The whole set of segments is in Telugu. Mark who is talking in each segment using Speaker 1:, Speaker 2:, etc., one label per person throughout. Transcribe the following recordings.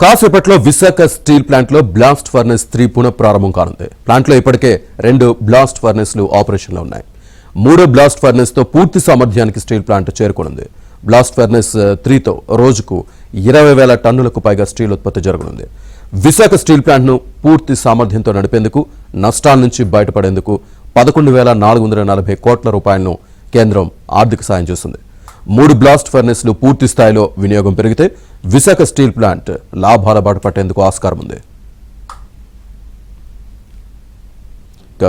Speaker 1: కాసేపట్లో విశాఖ స్టీల్ ప్లాంట్లో బ్లాస్ట్ ఫర్నెస్ 3 పునః ప్రారంభం కానుంది. ప్లాంట్లో ఇప్పటికే 2 బ్లాస్ట్ ఫర్నెస్లు ఆపరేషన్లో ఉన్నాయి. 3వ బ్లాస్ట్ ఫర్నెస్ తో పూర్తి సామర్థ్యానికి స్టీల్ ప్లాంట్ చేరుకోనుంది. బ్లాస్ట్ ఫర్నెస్ 3తో రోజుకు 20,000 టన్నులకు పైగా స్టీల్ ఉత్పత్తి జరగనుంది. విశాఖ స్టీల్ ప్లాంట్ను పూర్తి సామర్థ్యంతో నడిపేందుకు, నష్టాల నుంచి బయటపడేందుకు 11,440 కోట్ల రూపాయలను కేంద్రం ఆర్థిక సాయం చేస్తుంది. 3 బ్లాస్ట్ ఫర్నెస్లు పూర్తి స్థాయిలో వినియోగం పెరిగితే విశాఖ స్టీల్ ప్లాంట్ లాభాల బాట పట్టేందుకు ఆస్కారం ఉంది.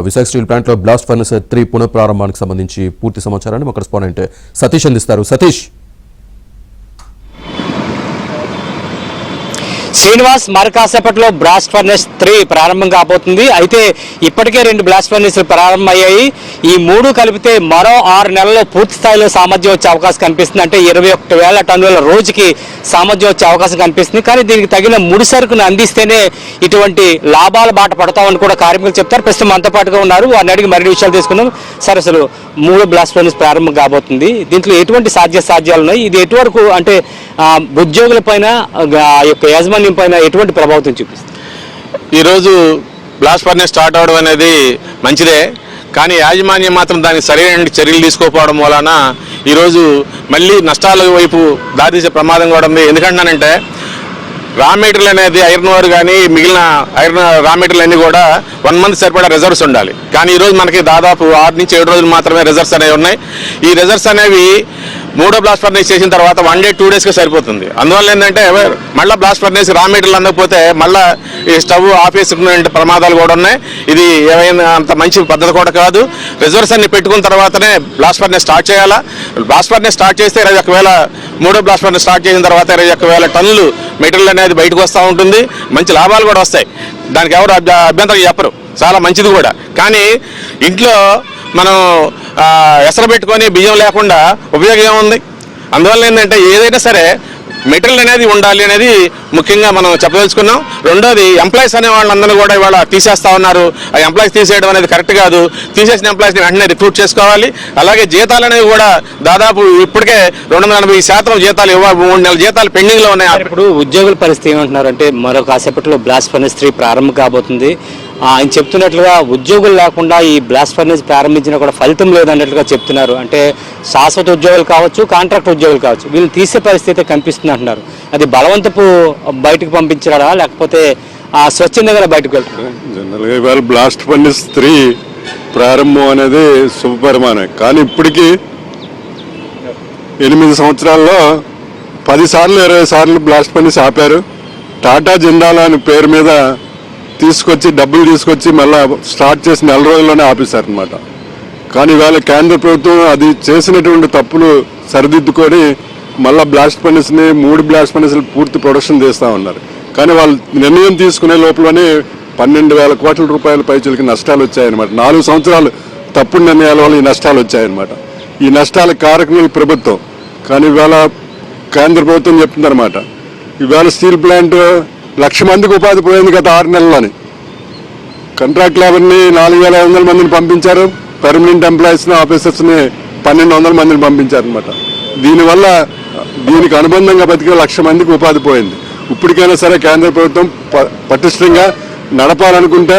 Speaker 1: విశాఖ స్టీల్ ప్లాంట్లో బ్లాస్ట్ ఫర్నెస్ 3 పునః ప్రారంభానికి సంబంధించి పూర్తి సమాచారాన్ని మా కరెస్పాండెంట్ సతీష్ అందిస్తారు. సతీష్,
Speaker 2: శ్రీనివాస్, మరి కాసేపట్లో బ్లాస్ట్ ఫర్నెస్ 3 ప్రారంభం కాబోతుంది. అయితే ఇప్పటికే 2 బ్లాస్ట్ ఫర్నెస్లు ప్రారంభమయ్యాయి. ఈ 3 కలిపితే మరో 6 నెలల్లో పూర్తి స్థాయిలో సామర్థ్యం వచ్చే అవకాశం కనిపిస్తుంది. అంటే 21,000 టన్నుల రోజుకి సామర్థ్యం వచ్చే అవకాశం కనిపిస్తుంది. కానీ దీనికి తగిన ముడి సరుకును అందిస్తేనే ఇటువంటి లాభాల బాట పడతామని కూడా కార్మికులు చెప్తారు. ప్రస్తుతం మనతో పాటుగా ఉన్నారు, వారిని అడిగి మరిన్ని విషయాలు తీసుకుందాం. సరే, అసలు 3 బ్లాస్ట్ ఫర్నెస్ ప్రారంభం కాబోతుంది. దీంట్లో ఎటువంటి సాధ్యాలు ఉన్నాయి? ఇది ఎటువరకు అంటే ఉద్యోగుల పైన, యొక్క యాజమాన్యం పైన ఎటువంటి ప్రభావితం చూపిస్తుంది?
Speaker 3: ఈరోజు బ్లాస్ట్ ఫర్నెస్ స్టార్ట్ అవడం అనేది మంచిదే, కానీ యాజమాన్యం మాత్రం దానికి సరైన చర్యలు తీసుకోకపోవడం వలన ఈరోజు మళ్ళీ నష్టాల వైపు దారితీసే ప్రమాదం కూడా ఉంది. ఎందుకంటానంటే రా మెటీరియల్ అనేది ఐరన్ ఓర్ కానీ మిగిలిన ఐరన్ రా మెటీరియల్ అన్నీ కూడా 1 మంత్ సరిపడా రిజర్వ్స్ ఉండాలి. కానీ ఈరోజు మనకి దాదాపు 6 నుంచి 7 రోజులు మాత్రమే రిజర్వ్స్ అనేవి ఉన్నాయి. ఈ రిజర్వ్స్ అనేవి 3వ బ్లాస్ట్ ఫర్నెస్ చేసిన తర్వాత 1 డే 2 డేస్కి సరిపోతుంది. అందువల్ల ఏంటంటే మళ్ళీ బ్లాస్ట్ ఫర్నెస్ రా మెటీరియల్ అందకపోతే మళ్ళీ ఈ స్టవ్ ఆపేసుకునే ప్రమాదాలు కూడా ఉన్నాయి. ఇది ఏమైనా అంత మంచి పద్ధతి కూడా కాదు. రిజర్వ్స్ అన్ని పెట్టుకున్న తర్వాతనే బ్లాస్ట్ ఫర్నెస్ స్టార్ట్ చేయాలా. బ్లాస్ట్ ఫర్నెస్ స్టార్ట్ చేస్తే 21,000, 3వ బ్లాస్ట్ ఫర్నెస్ స్టార్ట్ చేసిన తర్వాత 21,000 టన్నులు మెటీరియల్ అనేది బయటకు వస్తూ ఉంటుంది. మంచి లాభాలు కూడా వస్తాయి. దానికి ఎవరు అభ్యంతరం చెప్పరు, చాలా మంచిది కూడా. కానీ ఇంట్లో మనం ఎసరు పెట్టుకొని బియ్యం లేకుండా ఉపయోగం ఏముంది? అందువల్ల ఏంటంటే ఏదైనా సరే మెటీరియల్ అనేది ఉండాలి అనేది ముఖ్యంగా మనం చెప్పదలుచుకున్నాం. రెండోది, ఎంప్లాయీస్ అనే వాళ్ళందరూ కూడా ఇవాళ తీసేస్తా ఉన్నారు. ఆ ఎంప్లాయీస్ తీసేయడం అనేది కరెక్ట్ కాదు. తీసేసిన ఎంప్లాయీస్ని వెంటనే రిక్రూట్ చేసుకోవాలి. అలాగే జీతాలు అనేవి కూడా దాదాపు ఇప్పటికే 280% జీతాలు 3 నెలల జీతాలు పెండింగ్లో ఉన్నాయి.
Speaker 2: ఇప్పుడు ఉద్యోగుల పరిస్థితి ఏమంటున్నారు అంటే మరో కాసేపట్లో బ్లాస్ట్ ఫర్నెస్ 3 ప్రారంభం కాబోతుంది. ఆయన చెప్తున్నట్లుగా ఉద్యోగులు లేకుండా ఈ బ్లాస్ట్ ఫర్నెస్ ప్రారంభించినా కూడా ఫలితం లేదన్నట్లుగా చెప్తున్నారు. అంటే శాశ్వత ఉద్యోగులు కావచ్చు, కాంట్రాక్ట్ ఉద్యోగులు కావచ్చు, వీళ్ళు తీసే పరిస్థితి కనిపిస్తుంది అంటున్నారు. అది బలవంతపు బయటకు పంపించారా, లేకపోతే స్వచ్ఛందంగా బయటకు వెళ్తారు?
Speaker 4: జనరల్గా ఇవాళ బ్లాస్ట్ ఫర్నెస్ 3 ప్రారంభం అనేది శుభపరిమాణం. కానీ ఇప్పటికీ 8 సంవత్సరాల్లో 10 సార్లు 20 సార్లు బ్లాస్ట్ ఫర్నెస్ ఆపారు. టాటా జిందాల్ అని పేరు మీద తీసుకొచ్చి డబ్బులు తీసుకొచ్చి మళ్ళీ స్టార్ట్ చేసి 4 రోజుల్లోనే ఆపేశారనమాట. కానీ ఇవాళ కేంద్ర ప్రభుత్వం అది చేసినటువంటి తప్పులు సరిదిద్దుకొని మళ్ళీ బ్లాస్ట్ ఫర్నెస్ని 3 బ్లాస్ట్ ఫర్నెస్లు పూర్తి ప్రొడక్షన్ చేస్తూ ఉన్నారు. కానీ వాళ్ళు నిర్ణయం తీసుకునే లోపలనే 12,000 కోట్ల రూపాయల పైచలకి నష్టాలు వచ్చాయన్నమాట. 4 సంవత్సరాలు తప్పుడు నిర్ణయాల వల్ల ఈ నష్టాలు వచ్చాయన్నమాట. ఈ నష్టాల కారకులు ప్రభుత్వం. కానీ ఇవాళ కేంద్ర ప్రభుత్వం చెప్తుందన్నమాట, ఇవాళ స్టీల్ ప్లాంట్ 1,00,000 మందికి ఉపాధి పోయింది గత 6 నెలల్లోని. కాంట్రాక్ట్ లేబర్ని 4,500 మందిని పంపించారు. పర్మనెంట్ ఎంప్లాయీస్ని, ఆఫీసర్స్ని 1,200 మందిని పంపించారనమాట. దీనివల్ల దీనికి అనుబంధంగా బతికే 1,00,000 మందికి ఉపాధి పోయింది. ఇప్పటికైనా సరే కేంద్ర ప్రభుత్వం పటిష్టంగా నడపాలనుకుంటే